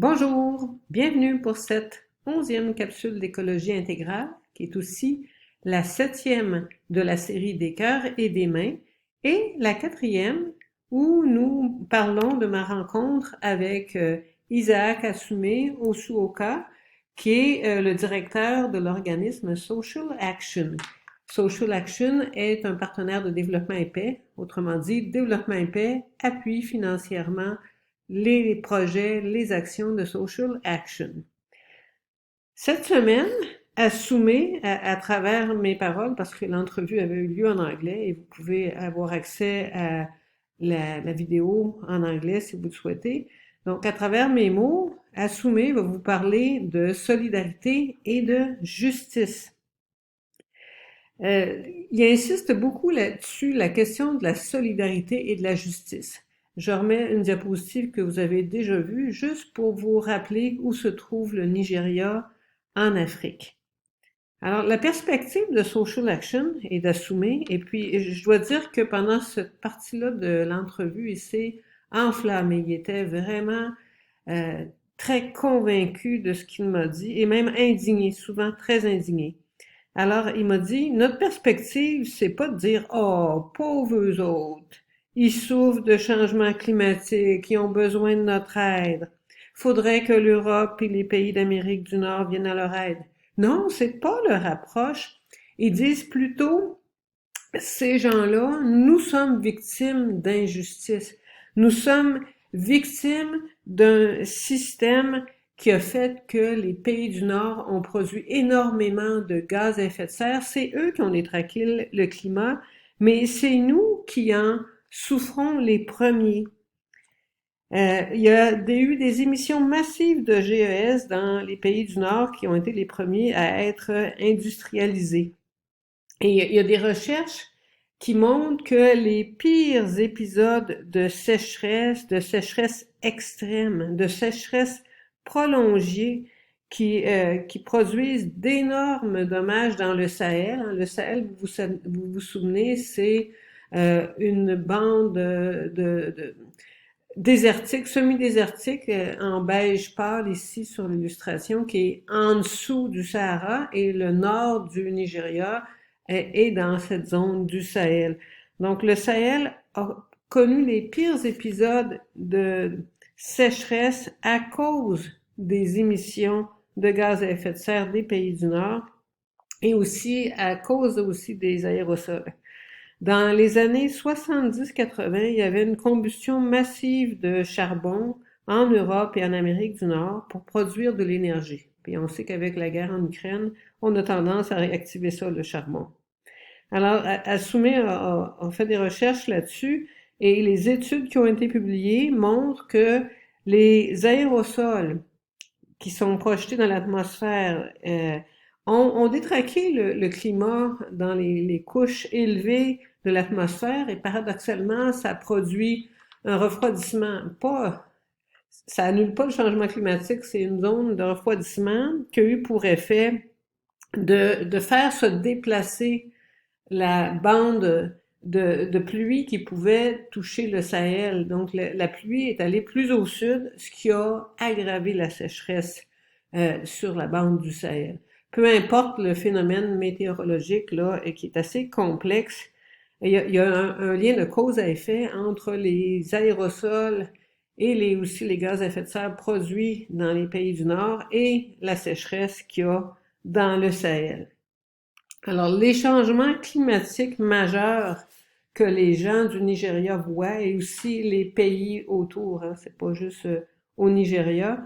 Bonjour, bienvenue pour cette 11e capsule d'écologie intégrale, qui est aussi la 7e de la série des cœurs et des mains, et la 4e où nous parlons de ma rencontre avec Isaac Asumé Osuoka, qui est le directeur de l'organisme Social Action. Social Action est un partenaire de développement épais, autrement dit, Développement épais appuie financièrement les projets, les actions de Social Action. Cette semaine, Asumé, à travers mes paroles, parce que l'entrevue avait eu lieu en anglais et vous pouvez avoir accès à la vidéo en anglais si vous le souhaitez. Donc, à travers mes mots, Asumé va vous parler de solidarité et de justice. Il insiste beaucoup là-dessus, la question de la solidarité et de la justice. Je remets une diapositive que vous avez déjà vue, juste pour vous rappeler où se trouve le Nigeria en Afrique. Alors, la perspective de Social Action est d'assumer, et puis je dois dire que pendant cette partie-là de l'entrevue, il s'est enflammé. Il était vraiment très convaincu de ce qu'il m'a dit, et même indigné, souvent très indigné. Alors, il m'a dit, notre perspective, c'est pas de dire, oh, pauvres eux autres, ils souffrent de changement climatique, ils ont besoin de notre aide. Faudrait que l'Europe et les pays d'Amérique du Nord viennent à leur aide. Non, c'est pas leur approche. Ils disent plutôt, ces gens-là, nous sommes victimes d'injustice. Nous sommes victimes d'un système qui a fait que les pays du Nord ont produit énormément de gaz à effet de serre. C'est eux qui ont détraqué le climat, mais c'est nous qui en souffrons les premiers. Il y a eu des émissions massives de GES dans les pays du Nord qui ont été les premiers à être industrialisés. Et il y a des recherches qui montrent que les pires épisodes de sécheresse extrême, de sécheresse prolongée, qui produisent d'énormes dommages dans le Sahel. Le Sahel, vous vous souvenez, c'est une bande désertique, semi-désertique, en beige pâle ici sur l'illustration, qui est en dessous du Sahara, et le nord du Nigeria est dans cette zone du Sahel. Donc le Sahel a connu les pires épisodes de sécheresse à cause des émissions de gaz à effet de serre des pays du Nord et aussi à cause aussi des aérosols. Dans les années 70-80, il y avait une combustion massive de charbon en Europe et en Amérique du Nord pour produire de l'énergie. Puis on sait qu'avec la guerre en Ukraine, on a tendance à réactiver ça, le charbon. Alors, Assoumé a fait des recherches là-dessus et les études qui ont été publiées montrent que les aérosols qui sont projetés dans l'atmosphère ont détraqué le climat dans les couches élevées de l'atmosphère et paradoxalement, ça produit un refroidissement. Ça annule pas le changement climatique, c'est une zone de refroidissement qui a eu pour effet de faire se déplacer la bande de pluie qui pouvait toucher le Sahel. Donc, la pluie est allée plus au sud, ce qui a aggravé la sécheresse sur la bande du Sahel. Peu importe le phénomène météorologique là, qui est assez complexe, il y a un lien de cause à effet entre les aérosols et aussi les gaz à effet de serre produits dans les pays du Nord et la sécheresse qu'il y a dans le Sahel. Alors, les changements climatiques majeurs que les gens du Nigeria voient et aussi les pays autour, hein, c'est pas juste au Nigeria,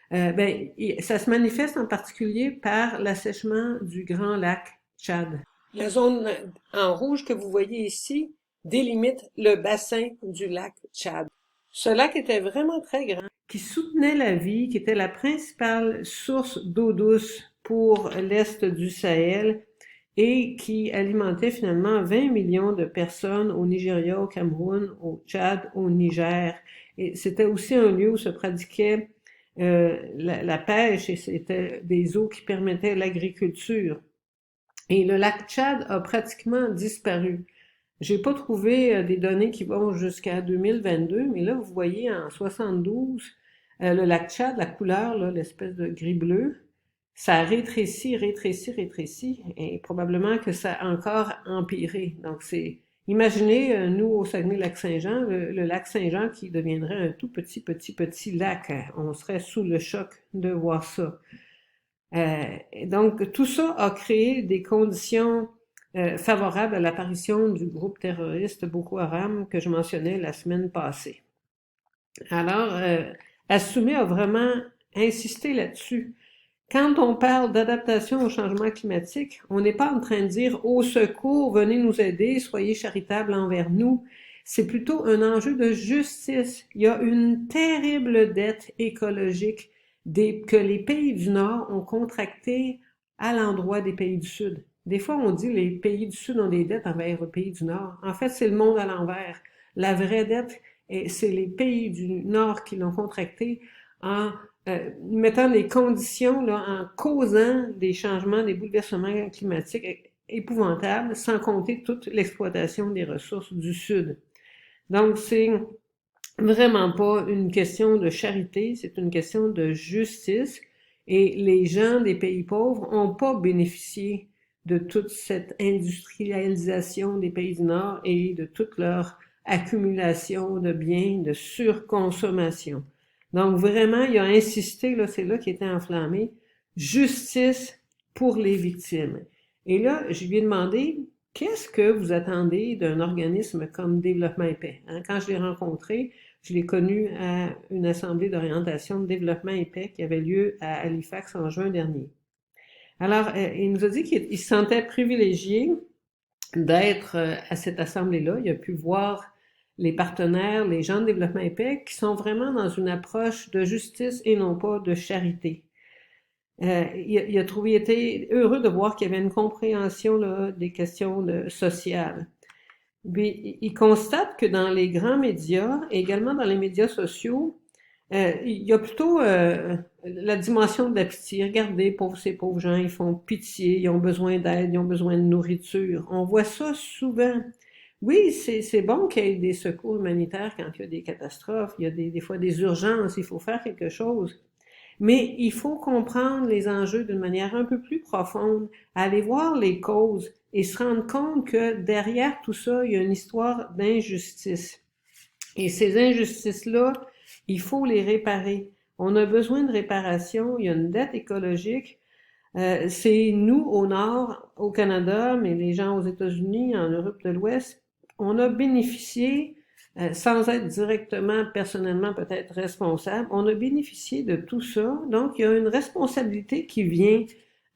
ça se manifeste en particulier par l'assèchement du grand lac Tchad. La zone en rouge que vous voyez ici délimite le bassin du lac Tchad. Ce lac était vraiment très grand, qui soutenait la vie, qui était la principale source d'eau douce pour l'est du Sahel et qui alimentait finalement 20 millions de personnes au Nigeria, au Cameroun, au Tchad, au Niger. Et c'était aussi un lieu où se pratiquait la pêche et c'était des eaux qui permettaient l'agriculture. Et le lac Tchad a pratiquement disparu. J'ai pas trouvé des données qui vont jusqu'à 2022, mais là, vous voyez, en 72, Le lac Tchad, la couleur, là, l'espèce de gris-bleu, ça rétrécit, rétrécit, rétrécit, et probablement que ça a encore empiré. Donc, imaginez, nous, au Saguenay-Lac-Saint-Jean, le lac Saint-Jean qui deviendrait un tout petit, petit, petit lac. On serait sous le choc de voir ça. Donc, tout ça a créé des conditions favorables à l'apparition du groupe terroriste Boko Haram que je mentionnais la semaine passée. Alors, Assoumé a vraiment insisté là-dessus. Quand on parle d'adaptation au changement climatique, on n'est pas en train de dire au secours, venez nous aider, soyez charitables envers nous. C'est plutôt un enjeu de justice. Il y a une terrible dette écologique que les pays du Nord ont contractée à l'endroit des pays du Sud. Des fois, on dit les pays du Sud ont des dettes envers les pays du Nord. En fait, c'est le monde à l'envers. La vraie dette, c'est les pays du Nord qui l'ont contractée en mettant des conditions, là, en causant des changements, des bouleversements climatiques épouvantables, sans compter toute l'exploitation des ressources du Sud. Donc, c'est vraiment pas une question de charité, c'est une question de justice. Et les gens des pays pauvres n'ont pas bénéficié de toute cette industrialisation des pays du Nord et de toute leur accumulation de biens, de surconsommation. Donc vraiment, il a insisté, là, c'est là qu'il était enflammé, justice pour les victimes. Et là, je lui ai demandé, qu'est-ce que vous attendez d'un organisme comme Développement et Paix? Quand je l'ai rencontré, je l'ai connu à une assemblée d'orientation de développement et paix qui avait lieu à Halifax en juin dernier. Alors, il nous a dit qu'il se sentait privilégié d'être à cette assemblée-là. Il a pu voir les partenaires, les gens de développement et paix, qui sont vraiment dans une approche de justice et non pas de charité. Il était heureux de voir qu'il y avait une compréhension là, des questions sociales. Puis, il constate que dans les grands médias, et également dans les médias sociaux, il y a plutôt la dimension de la pitié. Regardez, ces pauvres gens, ils font pitié, ils ont besoin d'aide, ils ont besoin de nourriture. On voit ça souvent. Oui, c'est bon qu'il y ait des secours humanitaires quand il y a des catastrophes, il y a des fois des urgences, il faut faire quelque chose. Mais il faut comprendre les enjeux d'une manière un peu plus profonde, aller voir les causes et se rendre compte que derrière tout ça, il y a une histoire d'injustice. Et ces injustices-là, il faut les réparer. On a besoin de réparation, il y a une dette écologique. C'est nous, au Nord, au Canada, mais les gens aux États-Unis, en Europe de l'Ouest, on a bénéficié, sans être directement, personnellement peut-être responsable, on a bénéficié de tout ça. Donc, il y a une responsabilité qui vient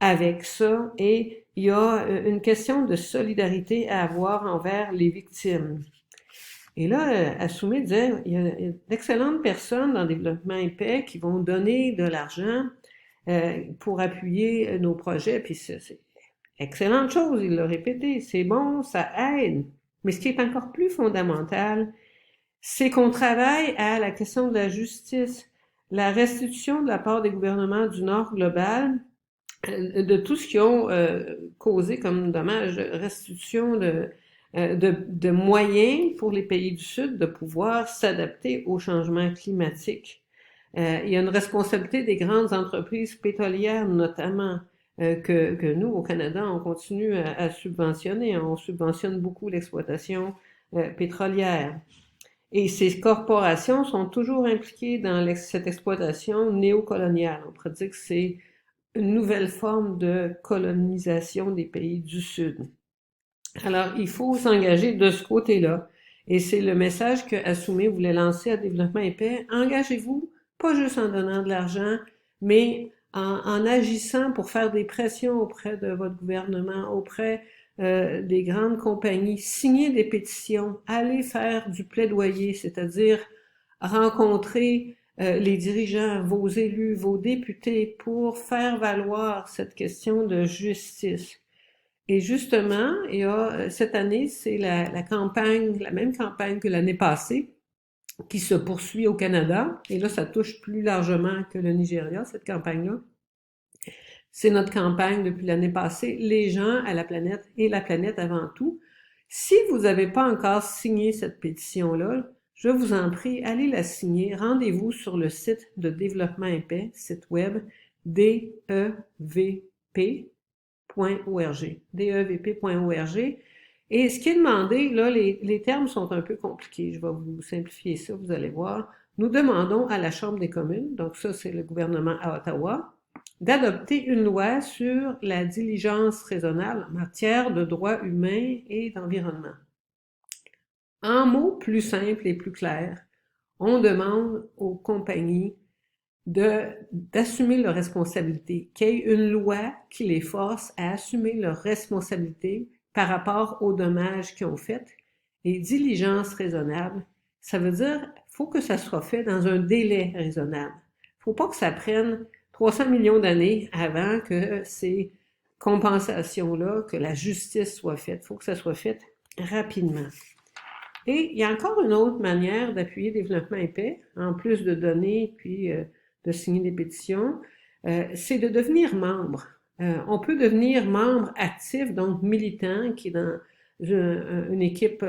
avec ça et il y a une question de solidarité à avoir envers les victimes. Et là, Assoumé disait, il y a d'excellentes personnes dans Développement et Paix qui vont donner de l'argent pour appuyer nos projets, puis c'est excellente chose, il l'a répété, c'est bon, ça aide. Mais ce qui est encore plus fondamental, c'est qu'on travaille à la question de la justice, la restitution de la part des gouvernements du Nord global de tout ce qu'ils ont causé comme dommage, restitution de moyens pour les pays du Sud de pouvoir s'adapter au changement climatique. Il y a une responsabilité des grandes entreprises pétrolières, notamment, que nous, au Canada, on continue à subventionner. On subventionne beaucoup l'exploitation pétrolière. Et ces corporations sont toujours impliquées dans cette exploitation néocoloniale. On pourrait dire que c'est une nouvelle forme de colonisation des pays du Sud. Alors, il faut s'engager de ce côté-là. Et c'est le message que Assoumé voulait lancer à Développement et Paix. Engagez-vous, pas juste en donnant de l'argent, mais en agissant pour faire des pressions auprès de votre gouvernement, auprès des grandes compagnies, signez des pétitions, allez faire du plaidoyer, c'est-à-dire rencontrer les dirigeants, vos élus, vos députés pour faire valoir cette question de justice. Et justement, cette année, c'est la campagne, la même campagne que l'année passée, qui se poursuit au Canada. Et là, ça touche plus largement que le Nigeria, cette campagne-là. C'est notre campagne depuis l'année passée, les gens à la planète et la planète avant tout. Si vous n'avez pas encore signé cette pétition-là, je vous en prie, allez la signer. Rendez-vous sur le site de Développement épais, site web devp.org, devp.org. Et ce qui est demandé, là, les termes sont un peu compliqués. Je vais vous simplifier ça, vous allez voir. Nous demandons à la Chambre des communes, donc ça c'est le gouvernement à Ottawa, d'adopter une loi sur la diligence raisonnable en matière de droits humains et d'environnement. En mots plus simples et plus clairs, on demande aux compagnies d'assumer leurs responsabilités, qu'il y ait une loi qui les force à assumer leurs responsabilités par rapport aux dommages qu'ils ont faits. Et diligence raisonnable, ça veut dire faut que ça soit fait dans un délai raisonnable. Faut pas que ça prenne 300 millions d'années avant que ces compensations-là, que la justice soit faite. Faut que ça soit fait rapidement. Et il y a encore une autre manière d'appuyer le développement épais, en plus de donner puis de signer des pétitions, c'est de devenir membre. On peut devenir membre actif, donc militant, qui est dans une équipe,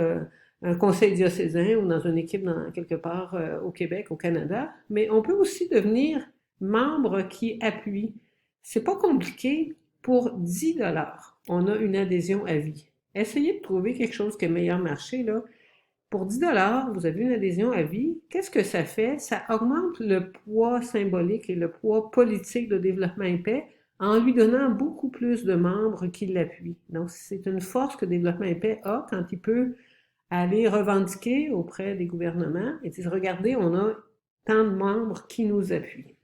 un conseil diocésain ou dans une équipe dans, quelque part au Québec, au Canada, mais on peut aussi devenir membre qui appuie. C'est pas compliqué. Pour 10 $, on a une adhésion à vie. Essayez de trouver quelque chose qui est meilleur marché, là. Pour 10 $, vous avez une adhésion à vie. Qu'est-ce que ça fait? Ça augmente le poids symbolique et le poids politique de développement épais en lui donnant beaucoup plus de membres qui l'appuient. Donc, c'est une force que développement épais a quand il peut aller revendiquer auprès des gouvernements et dire, regardez, on a tant de membres qui nous appuient.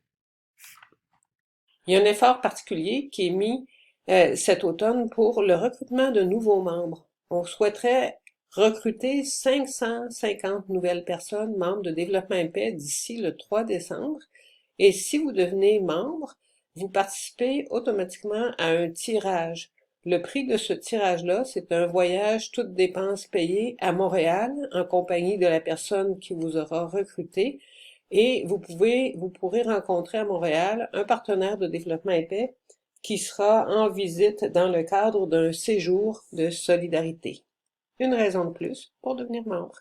Il y a un effort particulier qui est mis cet automne pour le recrutement de nouveaux membres. On souhaiterait recruter 550 nouvelles personnes membres de Développement épais d'ici le 3 décembre. Et si vous devenez membre, vous participez automatiquement à un tirage. Le prix de ce tirage-là, c'est un voyage toutes dépenses payées à Montréal en compagnie de la personne qui vous aura recruté. Et vous pourrez rencontrer à Montréal un partenaire de Développement épais qui sera en visite dans le cadre d'un séjour de solidarité. Une raison de plus pour devenir membre.